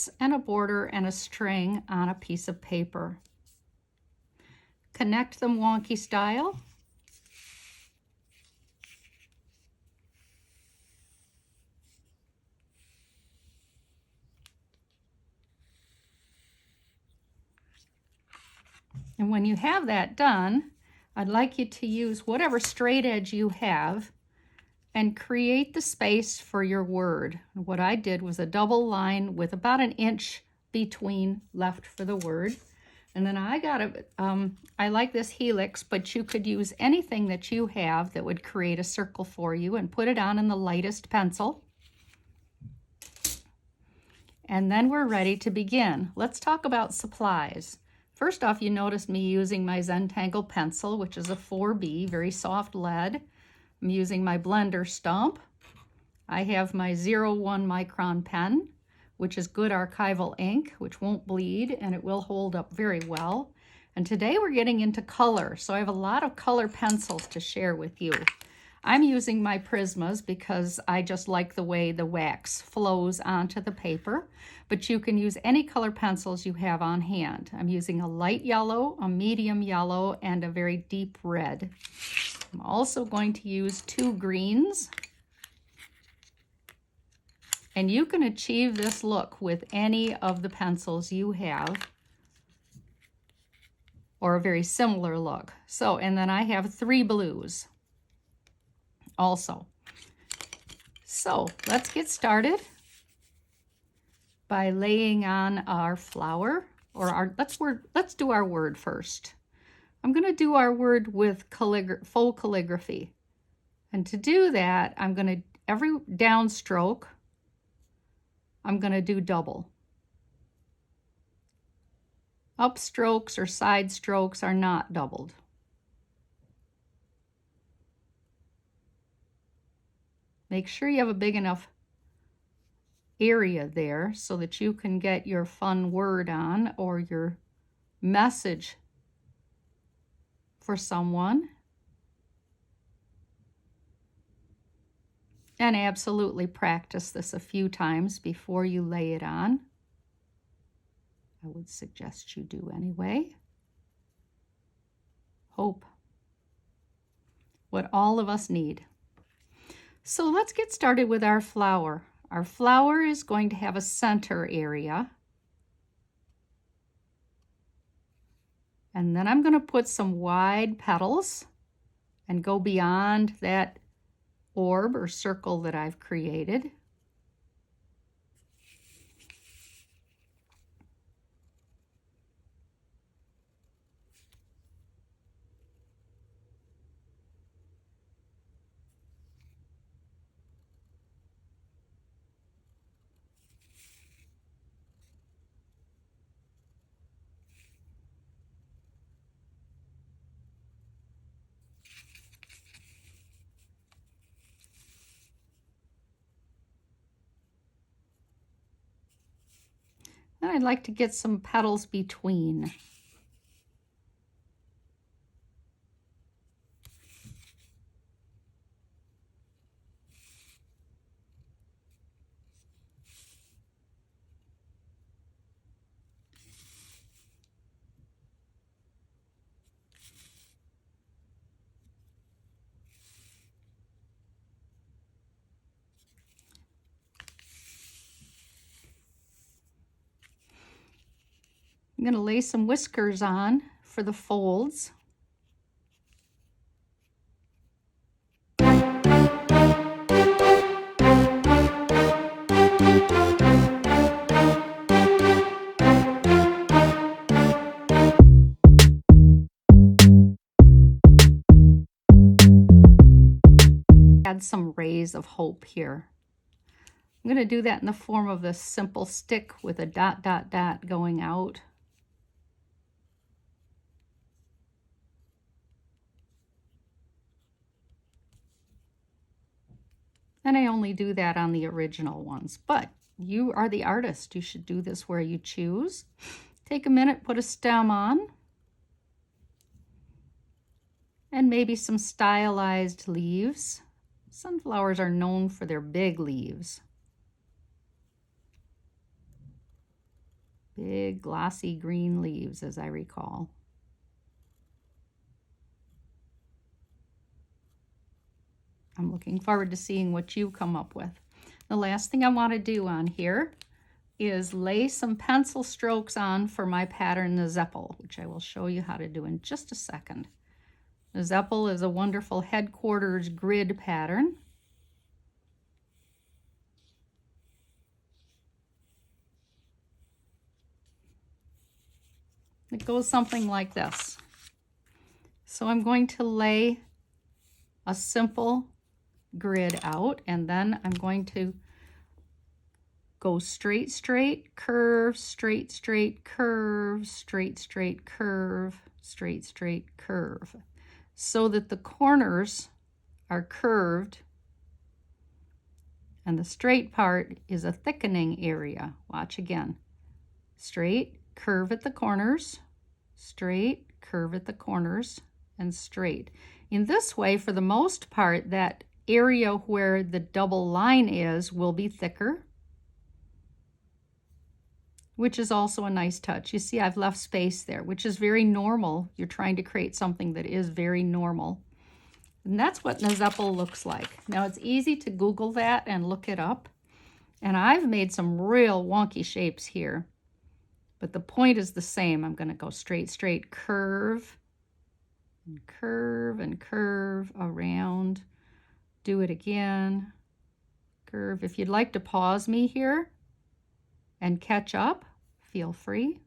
dots and a border and a string on a piece of paper. Connect them wonky style. And when you have that done, I'd like you to use whatever straight edge you have and create the space for your word. What I did was a double line with about an inch between left for the word. And then I got I like this helix, but you could use anything that you have that would create a circle for you and put it on in the lightest pencil. And then we're ready to begin. Let's talk about supplies. First off, you notice me using my Zentangle pencil, which is a 4B, very soft lead. I'm using my blender stump. I have my 01 micron pen, which is good archival ink, which won't bleed and it will hold up very well. And today we're getting into color, so I have a lot of color pencils to share with you. I'm using my Prismas because I just like the way the wax flows onto the paper, but you can use any color pencils you have on hand. I'm using a light yellow, a medium yellow, and a very deep red. I'm also going to use 2 greens. And you can achieve this look with any of the pencils you have, or a very similar look. So, and then I have 3 blues also. So let's get started by laying on our flower, or let's do our word first. I'm going to do our word with faux calligraphy. And to do that, I'm going to, every downstroke, I'm going to do double. Upstrokes or side strokes are not doubled. Make sure you have a big enough area there so that you can get your fun word on or your message for someone. And absolutely practice this a few times before you lay it on. I would suggest you do anyway. Hope. What all of us need. So let's get started with our flower. Our flower is going to have a center area. And then I'm going to put some wide petals and go beyond that orb or circle that I've created. And I'd like to get some petals between. I'm going to lay some whiskers on for the folds. Add some rays of hope here. I'm going to do that in the form of this simple stick with a dot, dot, dot going out. And I only do that on the original ones, but you are the artist. You should do this where you choose. Take a minute, put a stem on, and maybe some stylized leaves. Sunflowers are known for their big leaves. Big glossy green leaves, as I recall. I'm looking forward to seeing what you come up with. The last thing I want to do on here is lay some pencil strokes on for my pattern, the Zeppel, which I will show you how to do in just a second. The Zeppel is a wonderful headquarters grid pattern. It goes something like this. So I'm going to lay a simple grid out, and then I'm going to go straight, straight, curve, straight, straight, curve, straight, straight, curve, straight, straight, curve, so that the corners are curved and the straight part is a thickening area. Watch again. Straight, curve at the corners, straight, curve at the corners, and straight. In this way, for the most part, that area where the double line is will be thicker, which is also a nice touch. You see, I've left space there, which is very normal. You're trying to create something that is very normal. And that's what the Zeppel looks like. Now, it's easy to Google that and look it up. And I've made some real wonky shapes here. But the point is the same. I'm going to go straight, straight, curve, and curve, and curve around. Do it again. Curve. If you'd like to pause me here and catch up, feel free.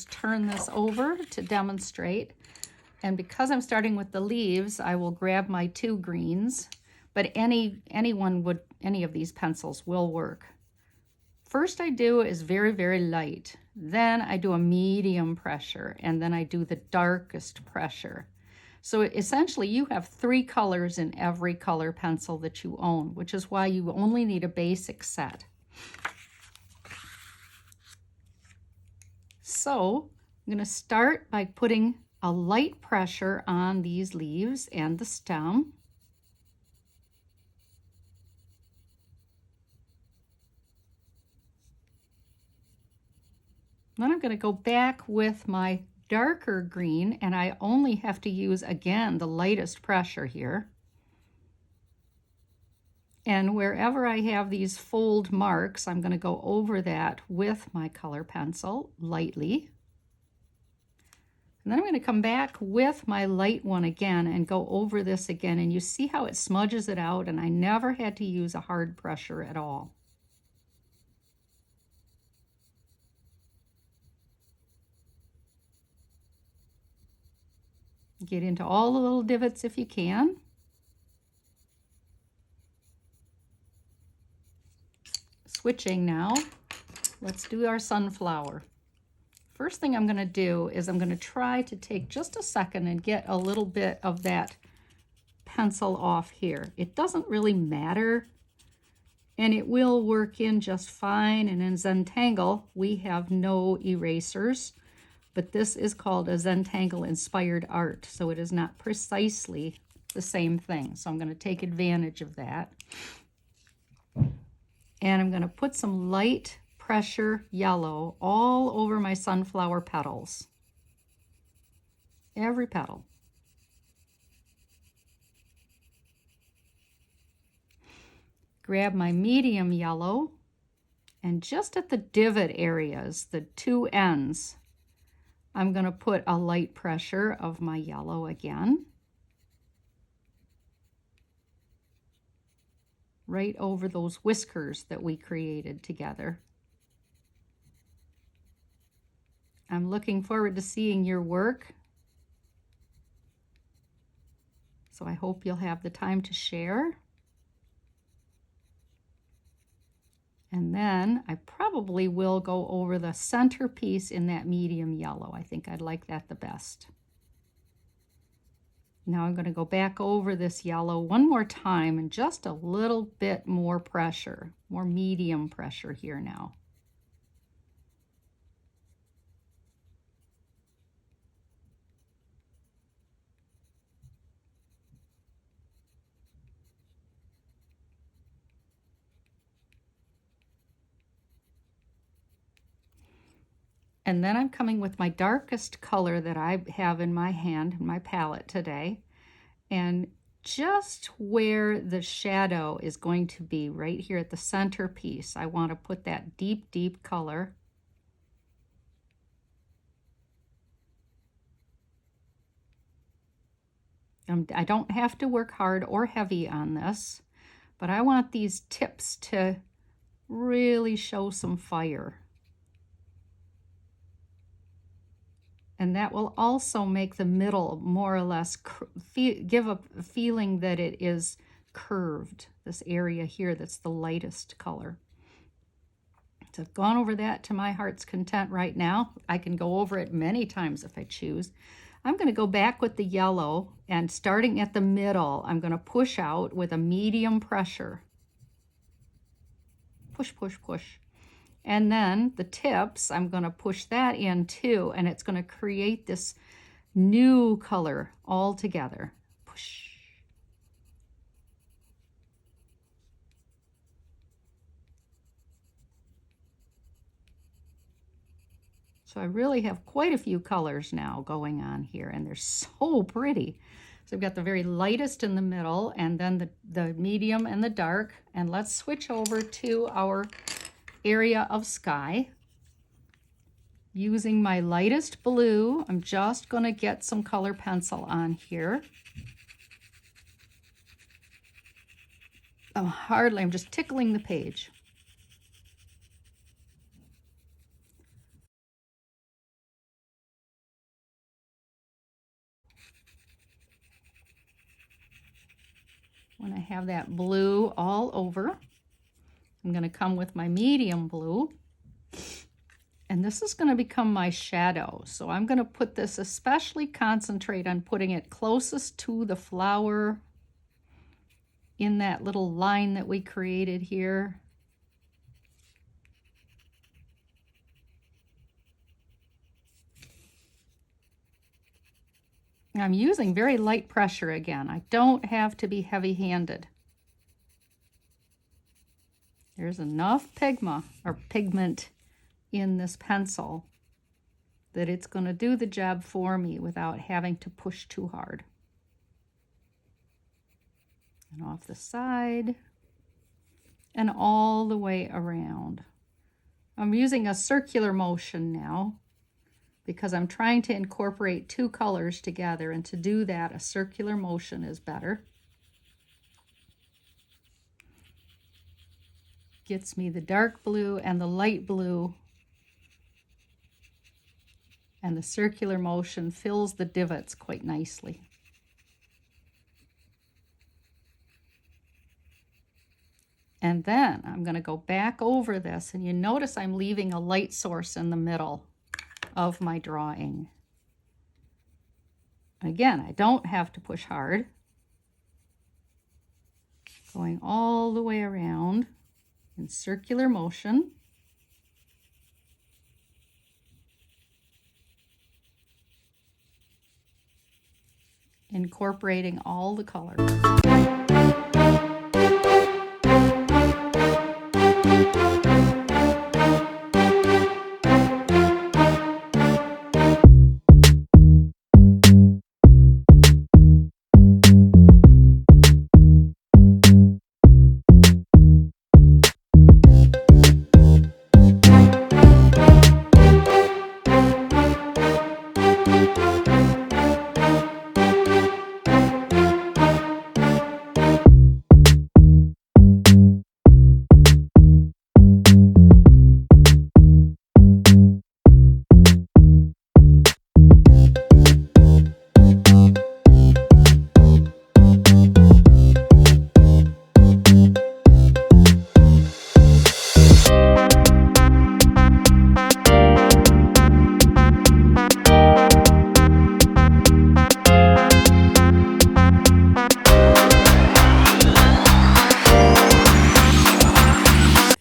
Turn this over to demonstrate, and because I'm starting with the leaves, I will grab my 2 greens, but any of these pencils will work. First I do is very, very light, then I do a medium pressure, and then I do the darkest pressure. So essentially you have 3 colors in every color pencil that you own, which is why you only need a basic set. So I'm going to start by putting a light pressure on these leaves and the stem. Then I'm going to go back with my darker green, and I only have to use, again, the lightest pressure here. And wherever I have these fold marks, I'm going to go over that with my color pencil lightly. And then I'm going to come back with my light one again and go over this again. And you see how it smudges it out, and I never had to use a hard pressure at all. Get into all the little divots if you can. Switching now, let's do our sunflower. First thing I'm going to do is I'm going to try to take just a second and get a little bit of that pencil off here. It doesn't really matter, and it will work in just fine. And in Zentangle, we have no erasers, but this is called a Zentangle inspired art, so it is not precisely the same thing. So I'm going to take advantage of that. And I'm going to put some light pressure yellow all over my sunflower petals. Every petal. Grab my medium yellow, and just at the divot areas, the two ends, I'm going to put a light pressure of my yellow again. Right over those whiskers that we created together. I'm looking forward to seeing your work. So I hope you'll have the time to share. And then I probably will go over the centerpiece in that medium yellow. I think I'd like that the best. Now I'm going to go back over this yellow one more time and just a little bit more pressure, more medium pressure here now. And then I'm coming with my darkest color that I have in my hand, in my palette today. And just where the shadow is going to be, right here at the centerpiece, I want to put that deep, deep color. I don't have to work hard or heavy on this, but I want these tips to really show some fire. And that will also make the middle more or less give a feeling that it is curved, this area here that's the lightest color. So I've gone over that to my heart's content right now. I can go over it many times if I choose. I'm going to go back with the yellow, and starting at the middle, I'm going to push out with a medium pressure. Push, push, push. And then the tips, I'm going to push that in too, and it's going to create this new color all together. Push. So I really have quite a few colors now going on here, and they're so pretty. So I've got the very lightest in the middle, and then the medium and the dark. And let's switch over to our area of sky. Using my lightest blue, I'm just going to get some color pencil on here. I'm just tickling the page. When I have that blue all over, I'm going to come with my medium blue. And this is going to become my shadow. So I'm going to put this, especially concentrate on putting it closest to the flower in that little line that we created here. I'm using very light pressure again. I don't have to be heavy-handed. There's enough pigment in this pencil that it's going to do the job for me without having to push too hard. And off the side and all the way around. I'm using a circular motion now because I'm trying to incorporate two colors together, and to do that, a circular motion is better. Gets me the dark blue and the light blue, and the circular motion fills the divots quite nicely. And then I'm going to go back over this, and you notice I'm leaving a light source in the middle of my drawing. Again, I don't have to push hard. Going all the way around in circular motion. incorporating all the colors.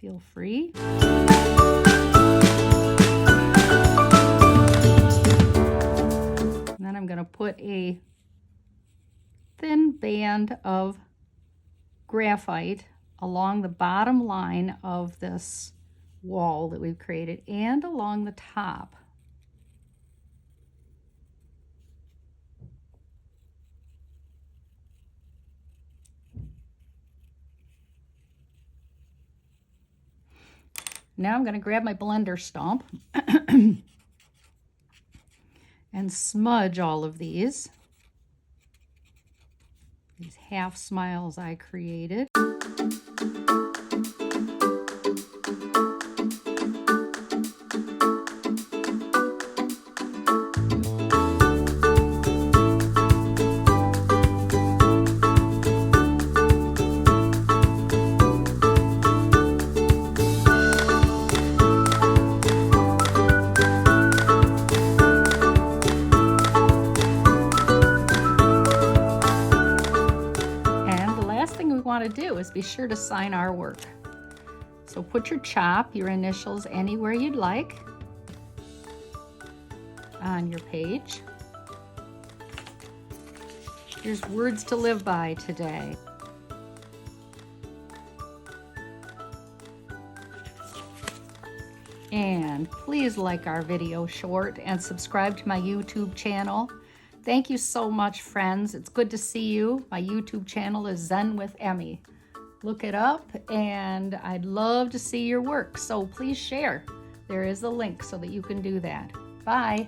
Feel free. And then I'm going to put a thin band of graphite along the bottom line of this wall that we've created and along the top. Now I'm going to grab my blender stump and smudge all of these half smiles I created. Want to do is be sure to sign our work. So put your chop, your initials, anywhere you'd like on your page. Here's words to live by today. And please like our video short and subscribe to my YouTube channel. Thank you so much, friends. It's good to see you. My YouTube channel is Zen with Emmy. Look it up, and I'd love to see your work. So please share. There is a link so that you can do that. Bye.